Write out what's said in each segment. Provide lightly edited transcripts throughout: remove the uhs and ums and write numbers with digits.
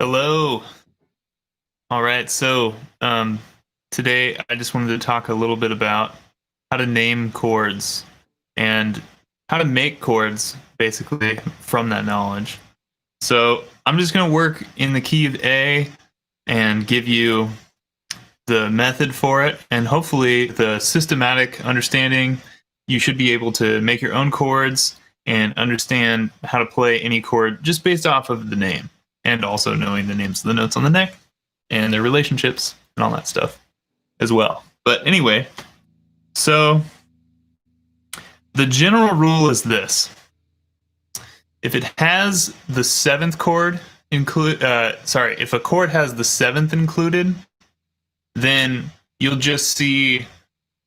Hello. All right. Today I just wanted to talk a little bit about how to name chords and how to make chords, basically, from that knowledge. So, I'm just going to work in the key of A and give you the method for it, and hopefully, the systematic understanding. You should be able to make your own chords and understand how to play any chord just based off of the name, and also knowing the names of the notes on the neck and their relationships and all that stuff as well. But anyway, so the general rule is this: if it has the seventh chord if a chord has the seventh included, then you'll just see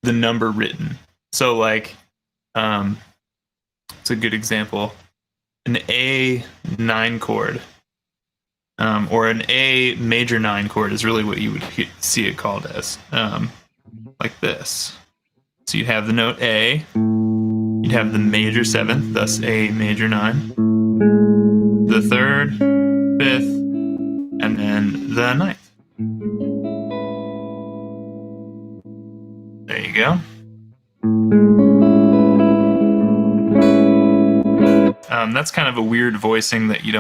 the number written. So, like, it's a good example: an A9 chord, or an A major 9 chord is really what you would see it called as, like this. So you'd have the note A, you'd have the major 7th, thus A major 9, the 3rd, 5th, and then the 9th. There you go. That's kind of a weird voicing that I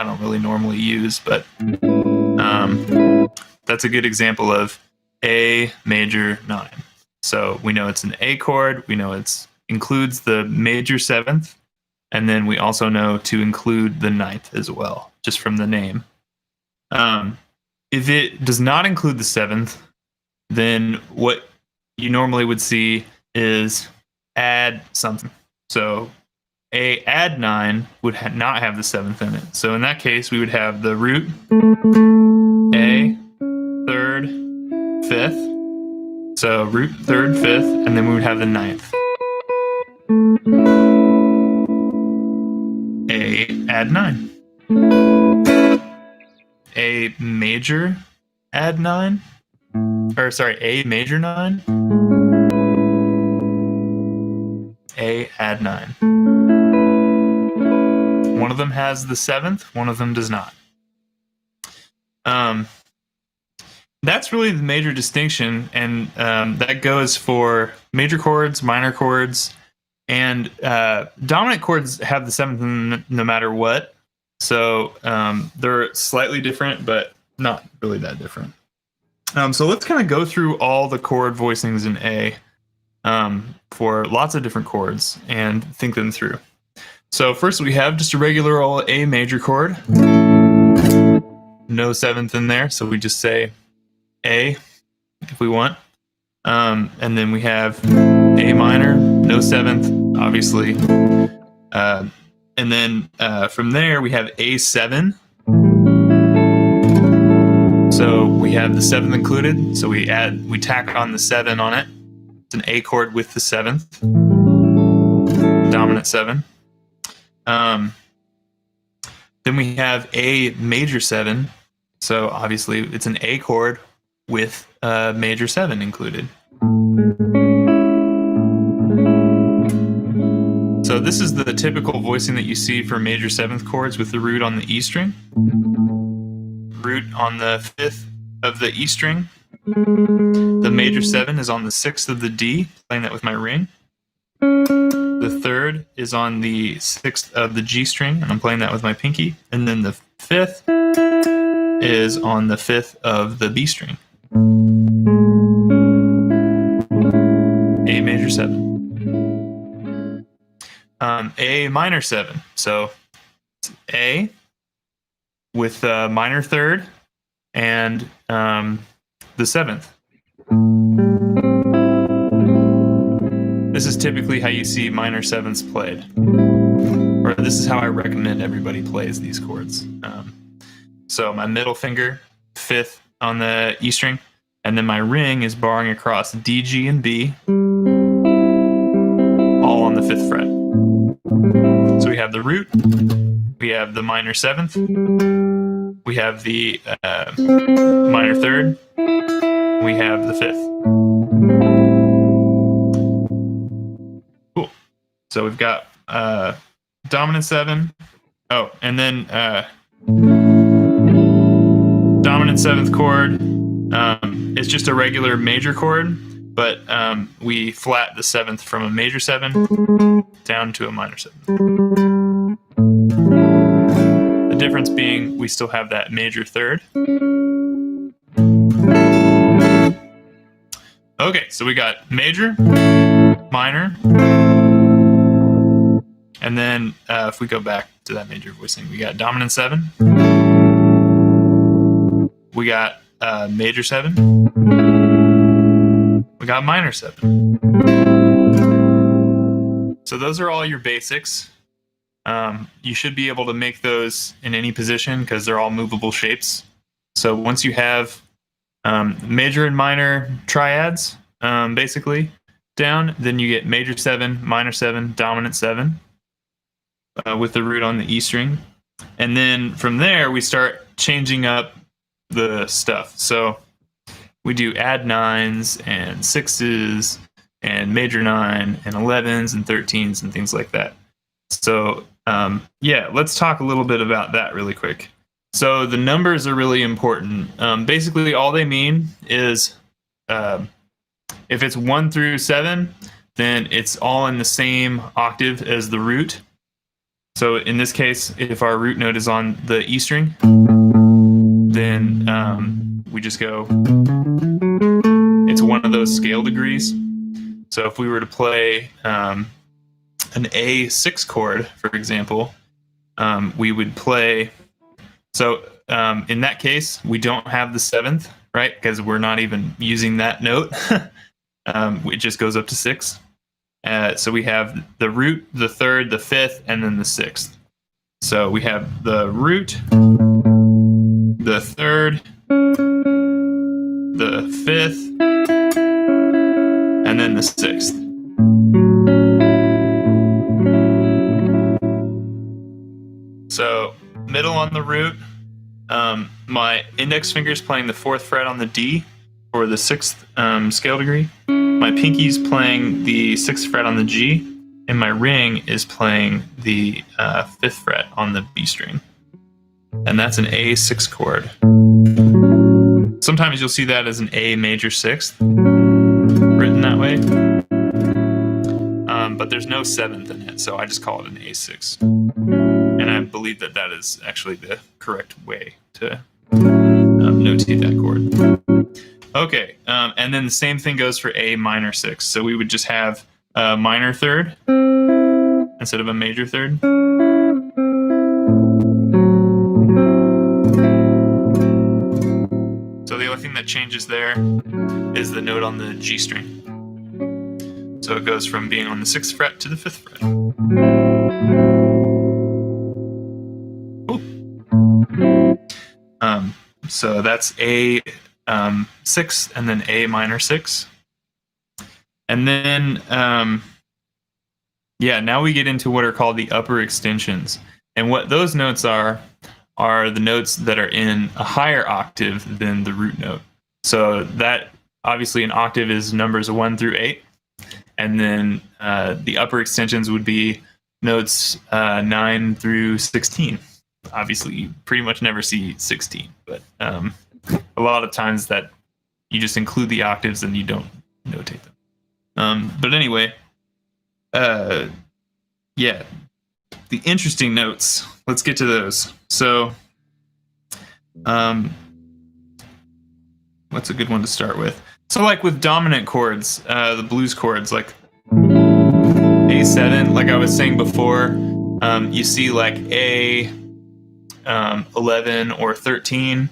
don't really normally use, but that's a good example of A major 9. So we know it's an A chord, we know it includes the major 7th, and then we also know to include the 9th as well, just from the name. If it does not include the 7th, then what you normally would see is add something. So A add 9 would not have the 7th in it. So in that case, we would have the root, A, 3rd, 5th. So root, 3rd, 5th, and then we would have the 9th. A add 9. A major add 9. Or sorry, A major 9. A add 9. One of them has the 7th, one of them does not. That's really the major distinction, and that goes for major chords, minor chords, and dominant chords have the 7th no matter what. So they're slightly different, but not really that different. So let's kind of go through all the chord voicings in A for lots of different chords and think them through. So first we have just a regular old A major chord. No 7th in there, so we just say A if we want. And then we have A minor, no 7th, obviously. And then from there we have A7. So we have the 7th included, so we tack on the 7 on it. It's an A chord with the 7th, dominant 7. Then we have A major 7. So obviously it's an A chord with a major 7 included. So this is the typical voicing that you see for major 7th chords with the root on the E string. Root on the 5th of the E string. The major 7 is on the 6th of the D, playing that with my ring. The 3rd is on the 6th of the G string, and I'm playing that with my pinky. And then the 5th is on the 5th of the B string. A major 7. A minor 7. So it's A with a minor 3rd and the 7th. This is typically how you see minor 7ths played. Or this is how I recommend everybody plays these chords. So my middle finger, 5th on the E string, and then my ring is barring across D, G, and B, all on the 5th fret. So we have the root, we have the minor 7th, we have the minor 3rd, we have the 5th. Cool. So we've got dominant 7. Oh, and then dominant seventh chord. It's just a regular major chord, but we flat the seventh from a major seven down to a minor seven. The difference being we still have that major third. Okay, so we got major, minor, and then if we go back to that major voicing, we got dominant seven, we got major seven, we got minor seven. So those are all your basics. You should be able to make those in any position because they're all movable shapes. So once you have major and minor triads, basically, down, then you get major seven, minor seven, dominant seven, with the root on the E string. And then from there, we start changing up the stuff. So we do add nines and sixes and major nine and 11s and 13s and things like that. So yeah, let's talk a little bit about that really quick. So the numbers are really important. Basically, all they mean is if it's 1 through 7, then it's all in the same octave as the root. So in this case, if our root note is on the E string, then we just go, it's one of those scale degrees. So if we were to play an A6 chord, for example, we would play, so in that case, we don't have the 7th, right? Because we're not even using that note. It just goes up to 6. So we have the root, the 3rd, the 5th, and then the 6th. So we have the root, the 3rd, the 5th, and then the 6th. So middle on the root, my index finger is playing the 4th fret on the D for the 6th scale degree. My pinky's playing the 6th fret on the G, and my ring is playing the 5th fret on the B string. And that's an A6 chord. Sometimes you'll see that as an A major 6th, written that way. But there's no 7th in it, so I just call it an A6. And I believe that that is actually the correct way to notate that chord. Okay, and then the same thing goes for A minor 6. So we would just have a minor 3rd instead of a major 3rd. So the only thing that changes there is the note on the G string. So it goes from being on the 6th fret to the 5th fret. Cool. So that's A 6 and then A minor 6. And then, yeah, now we get into what are called the upper extensions. And what those notes are the notes that are in a higher octave than the root note. So that, obviously, an octave is numbers 1 through 8. And then the upper extensions would be notes 9 through 16. Obviously, you pretty much never see 16, but a lot of times that you just include the octaves and you don't notate them. But anyway, yeah, the interesting notes. Let's get to those. So, what's a good one to start with? So, like with dominant chords, the blues chords, like A7, like I was saying before, you see like A 11 or 13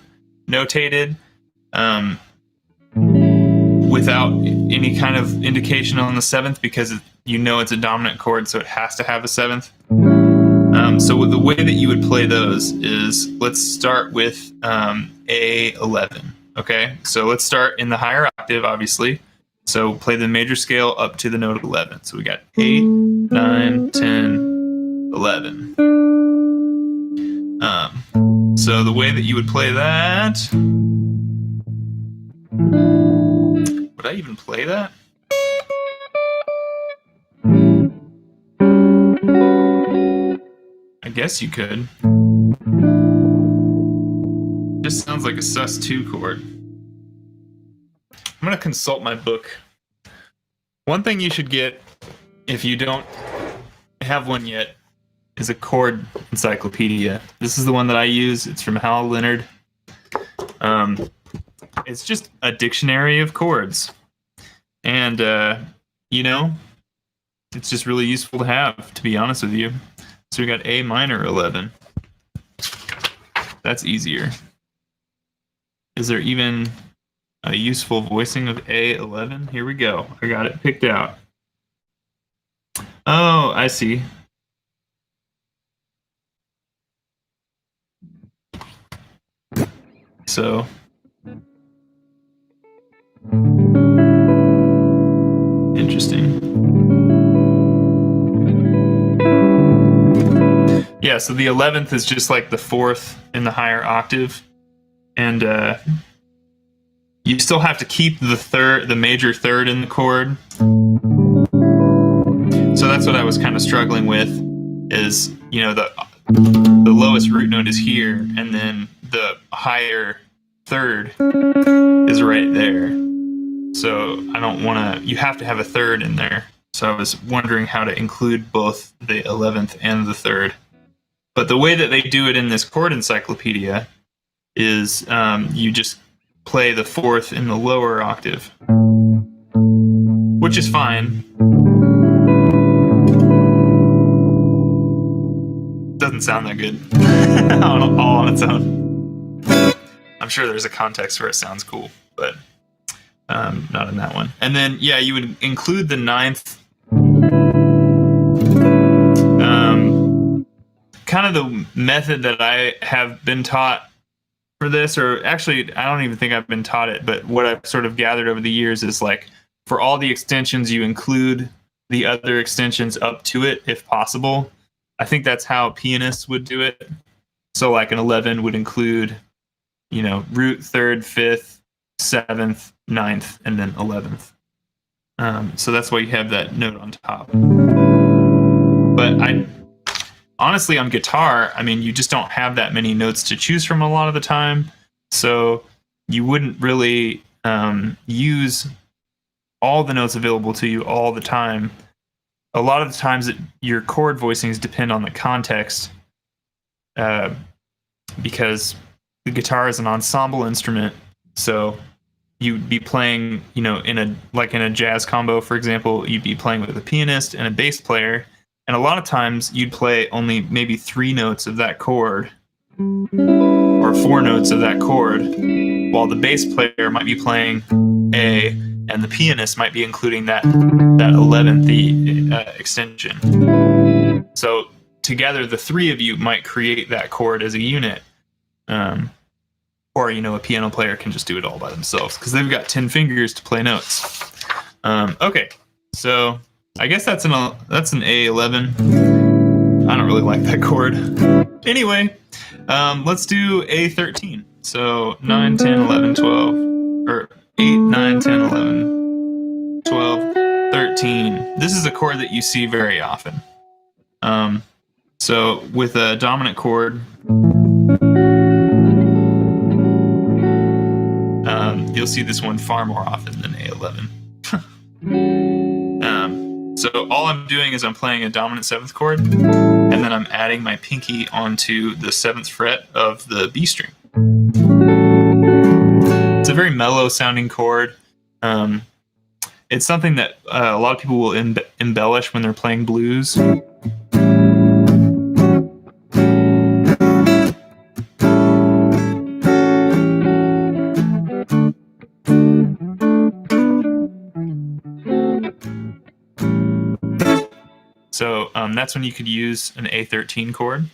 notated without any kind of indication on the 7th because you know it's a dominant chord, so it has to have a 7th. So the way that you would play those is, let's start with A11. Okay, so let's start in the higher octave, obviously. So play the major scale up to the note 11. So we got 8, 9, 10, 11. So the way that you would play that... Would I even play that? I guess you could. Just sounds like a sus2 chord. I'm going to consult my book. One thing you should get, if you don't have one yet, is a Chord Encyclopedia. This is the one that I use. It's from Hal Leonard. It's just a dictionary of chords. And, it's just really useful to have, to be honest with you. So we got A minor 11. That's easier. Is there even a useful voicing of A11? Here we go. I got it picked out. Oh, I see. So interesting. Yeah, so the 11th is just like the 4th in the higher octave. And you still have to keep the major third in the chord. So that's what I was kind of struggling with, is, the lowest root note is here, and then the higher third is right there. So I don't want to, you have to have a third in there. So I was wondering how to include both the 11th and the third. But the way that they do it in this chord encyclopedia is you just play the 4th in the lower octave, which is fine. Doesn't sound that good all on its own. I'm sure there's a context where it sounds cool, but not in that one. And then, yeah, you would include the 9th. Kind of the method that I have been taught for this, or actually, I don't even think I've been taught it, but what I've sort of gathered over the years is, like, for all the extensions, you include the other extensions up to it if possible. I think that's how pianists would do it. So like an 11 would include, root, 3rd, 5th, 7th, 9th, and then 11th. So that's why you have that note on top. But honestly, on guitar, you just don't have that many notes to choose from a lot of the time. So you wouldn't really use all the notes available to you all the time. A lot of the times your chord voicings depend on the context, because the guitar is an ensemble instrument. So you'd be playing, in a jazz combo, for example, you'd be playing with a pianist and a bass player. And a lot of times you'd play only maybe 3 notes of that chord or 4 notes of that chord, while the bass player might be playing A, and the pianist might be including that 11th extension. So together, the 3 of you might create that chord as a unit. Or, a piano player can just do it all by themselves because they've got 10 fingers to play notes. Okay, so I guess that's an A11. I don't really like that chord. Anyway, let's do A13. So 9, 10, 11, 12, or 8, 9, 10, 11, 12, 13. This is a chord that you see very often. So with a dominant chord, you'll see this one far more often than A11. So all I'm doing is I'm playing a dominant 7th chord, and then I'm adding my pinky onto the 7th fret of the B string. It's a very mellow sounding chord. It's something that a lot of people will embellish when they're playing blues. So that's when you could use an A13 chord.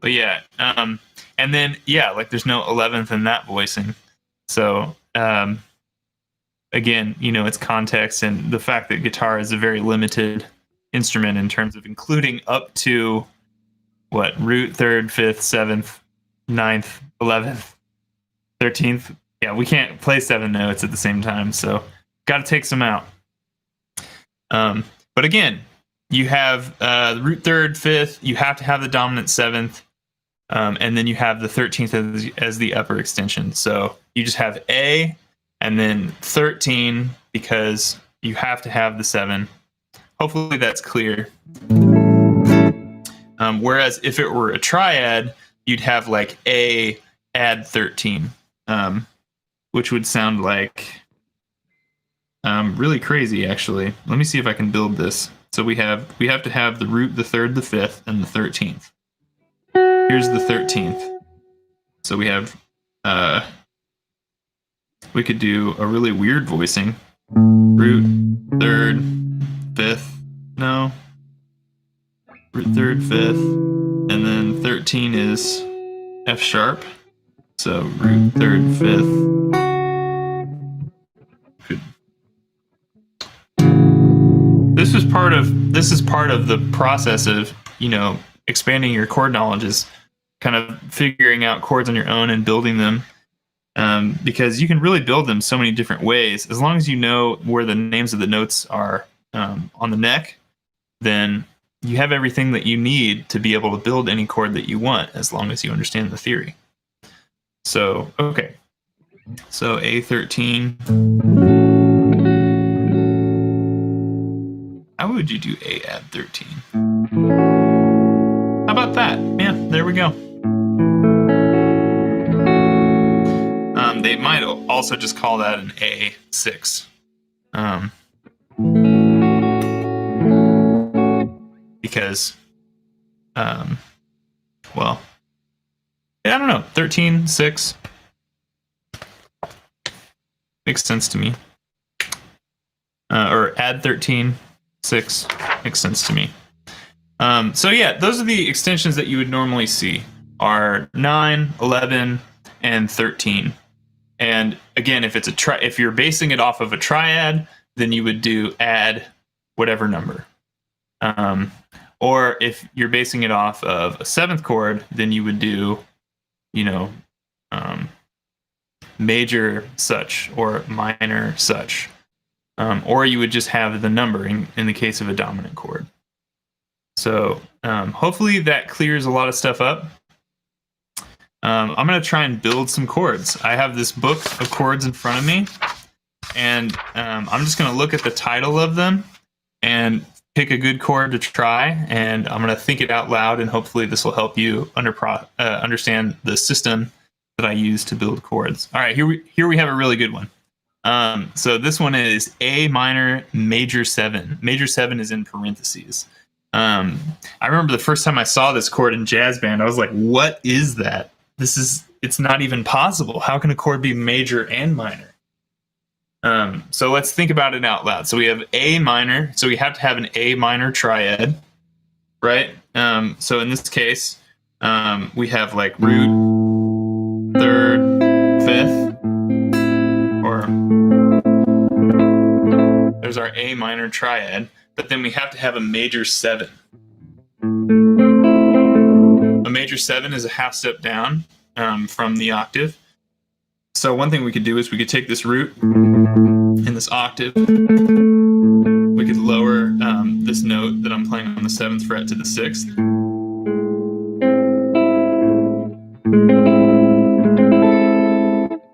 But yeah, and then, there's no 11th in that voicing. So again, it's context and the fact that guitar is a very limited instrument in terms of including up to root, 3rd, 5th, 7th, 9th, 11th, 13th. Yeah, we can't play 7 notes at the same time, so got to take some out. But again, you have the root third, fifth. You have to have the dominant seventh, and then you have the 13th as the upper extension. So you just have A, and then 13 because you have to have the 7. Hopefully that's clear. Whereas if it were a triad, you'd have like A add 13, which would sound like really crazy, actually. Let me see if I can build this. So we have to have the root, the third, the fifth, and the 13th. Here's the 13th. So we have we could do a really weird voicing. Root, third, fifth, no. Root, third, fifth, and then 13 is F sharp. So root, third, fifth. This is part of the process of, expanding your chord knowledge, is kind of figuring out chords on your own and building them. Because you can really build them so many different ways. As long as you know where the names of the notes are on the neck, then you have everything that you need to be able to build any chord that you want, as long as you understand the theory. So, okay. So A13. How would you do A add 13? How about that? Yeah, there we go. They might also just call that an A6. Because, well, yeah, I don't know. 13, 6 makes sense to me. Or add 13, 6 makes sense to me. So yeah, those are the extensions that you would normally see, are 9, 11, and 13. And again, if it's if you're basing it off of a triad, then you would do add whatever number. Or if you're basing it off of a 7th chord, then you would do, major such or minor such. Or you would just have the numbering in the case of a dominant chord. So hopefully that clears a lot of stuff up. I'm going to try and build some chords. I have this book of chords in front of me, and I'm just going to look at the title of them and pick a good chord to try, and I'm going to think it out loud, and hopefully this will help you understand the system that I use to build chords. All right, here we have a really good one. So this one is A minor major 7. Major 7 is in parentheses. I remember the first time I saw this chord in jazz band, I was like, what is that? It's not even possible. How can a chord be major and minor? So let's think about it out loud. So we have A minor. So we have to have an A minor triad, right? So in this case, we have like root, third, fifth, or there's our A minor triad. But then we have to have a major 7. A major 7 is a half step down from the octave. So one thing we could do is we could take this root in this octave. We could lower this note that I'm playing on the 7th fret to the 6th.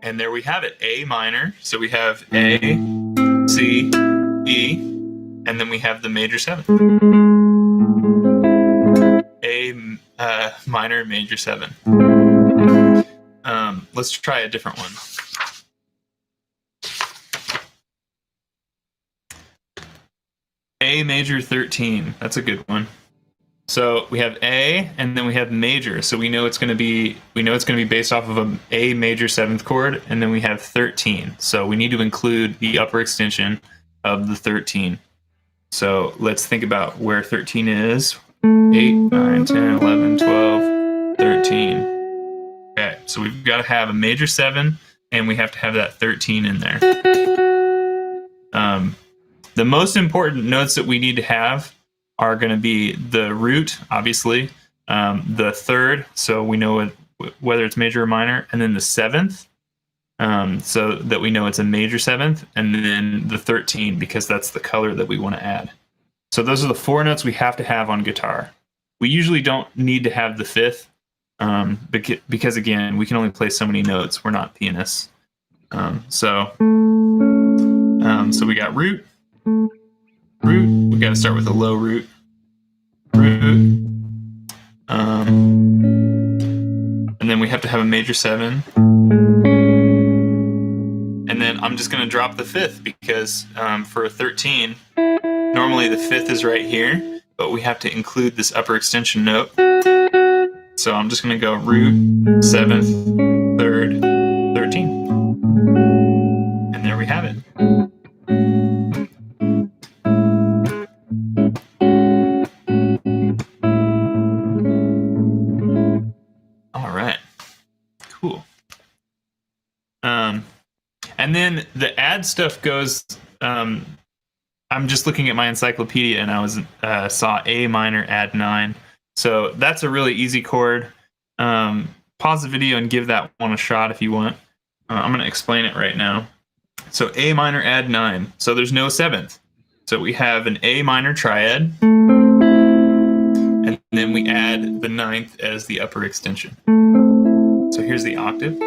And there we have it, A minor. So we have A, C, E, and then we have the major 7. A minor, major 7. Let's try a different one. A major 13. That's a good one. So we have A, and then we have major. So we know it's going to be based off of A major 7th chord, and then we have 13. So we need to include the upper extension of the 13. So let's think about where 13 is. 8, 9, 10, 11, 12, 13. Okay, so we've got to have a major 7, and we have to have that 13 in there. The most important notes that we need to have are going to be the root, obviously, the third, so we know whether it's major or minor, and then the 7th, so that we know it's a major 7th, and then the 13, because that's the color that we want to add. So those are the 4 notes we have to have on guitar. We usually don't need to have the 5th because again, we can only play so many notes. We're not pianists. So we got root. We got to start with a low root. And then we have to have a major 7. And then I'm just going to drop the 5th because for a 13, normally the 5th is right here, but we have to include this upper extension note. So I'm just going to go root, 7th, 3rd, 13. And there we have it. All right. Cool. And then the add stuff goes, I'm just looking at my encyclopedia and I saw A minor add 9. So that's a really easy chord. Pause the video and give that one a shot if you want. I'm going to explain it right now. So A minor add 9. So there's no 7th. So we have an A minor triad. And then we add the 9th as the upper extension. So here's the octave.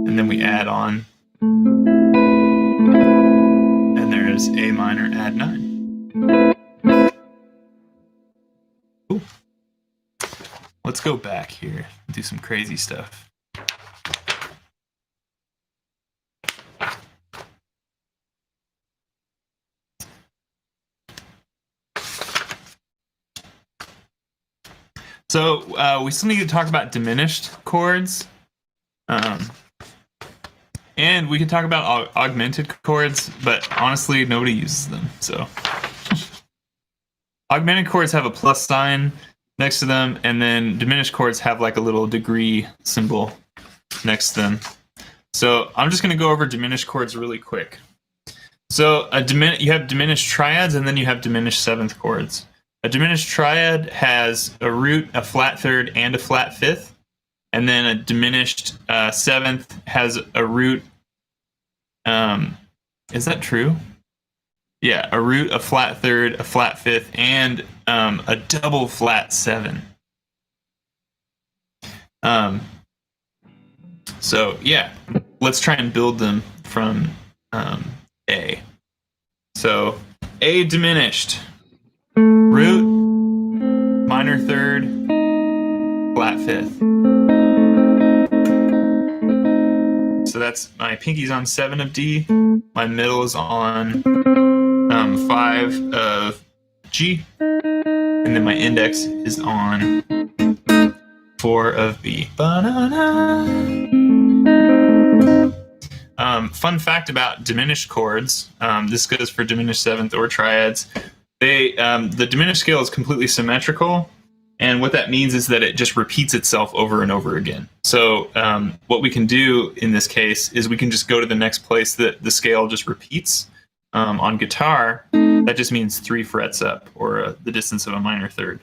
And then we add on. And there's A minor add 9. Cool. Let's go back here and do some crazy stuff. So we still need to talk about diminished chords. And we can talk about augmented chords, but honestly, nobody uses them. So augmented chords have a plus sign next to them, and then diminished chords have like a little degree symbol next to them. So I'm just going to go over diminished chords really quick. So you have diminished triads, and then you have diminished 7th chords. A diminished triad has a root, a flat 3rd, and a flat 5th. And then a diminished 7th has a root. Is that true? Yeah, a root, a flat 3rd, a flat 5th, and a double flat 7. So yeah, let's try and build them from A. So A diminished, root, minor 3rd, flat 5th. So that's my pinky's on 7 of D, my middle is on 5 of G, and then my index is on 4 of B. Fun fact about diminished chords, this goes for diminished 7th or triads. The diminished scale is completely symmetrical, and what that means is that it just repeats itself over and over again. So what we can do in this case is we can just go to the next place that the scale just repeats. On guitar, that just means 3 frets up, or the distance of a minor 3rd.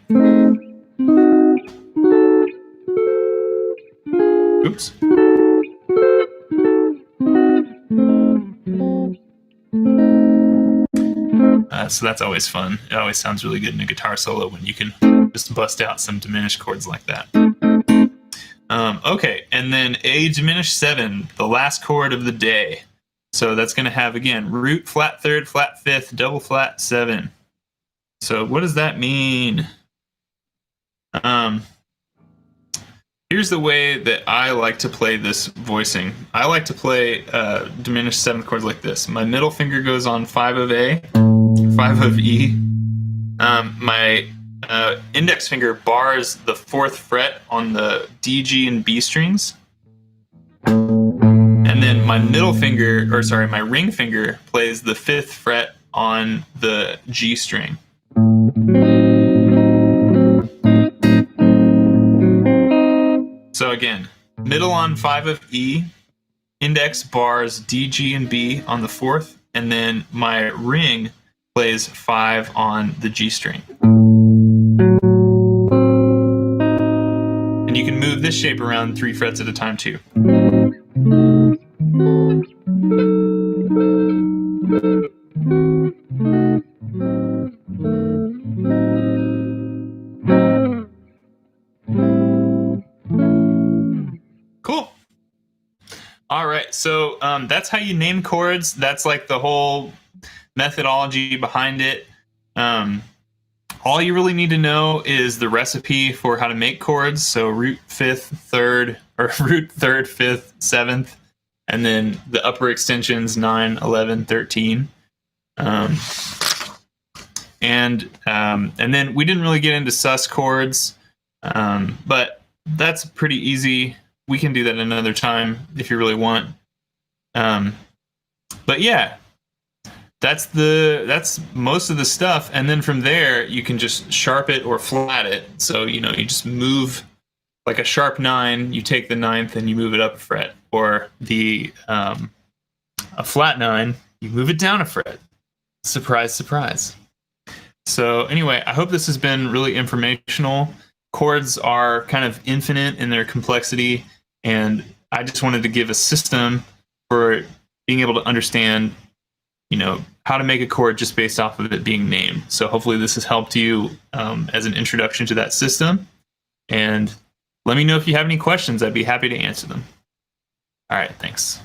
Oops. So that's always fun. It always sounds really good in a guitar solo when you can just bust out some diminished chords like that. Okay, and then A diminished 7, the last chord of the day. So that's going to have, again, root, flat 3rd, flat 5th, double flat 7. So what does that mean? Here's the way that I like to play this voicing. I like to play diminished 7th chords like this. My middle finger goes on 5 of A, 5 of E. My index finger bars the 4th fret on the D, G, and B strings. And then my my ring finger plays the 5th fret on the G string. So again, middle on 5 of E, index bars D, G, and B on the 4th, and then my ring plays 5 on the G string. And you can move this shape around 3 frets at a time too. right, so that's how you name chords. That's like the whole methodology behind it. All you really need to know is the recipe for how to make chords. So root fifth, third, or root third, fifth, seventh, and then the upper extensions 9, 11, 13. And then we didn't really get into sus chords, but that's pretty easy. We can do that another time if you really want. But yeah, that's most of the stuff. And then from there, you can just sharp it or flat it. So you just move like a sharp 9. You take the 9th and you move it up a fret, or a flat 9, you move it down a fret. Surprise, surprise. So anyway, I hope this has been really informational. Chords are kind of infinite in their complexity, and I just wanted to give a system for being able to understand, how to make a chord just based off of it being named. So hopefully this has helped you as an introduction to that system. And let me know if you have any questions. I'd be happy to answer them. All right, thanks.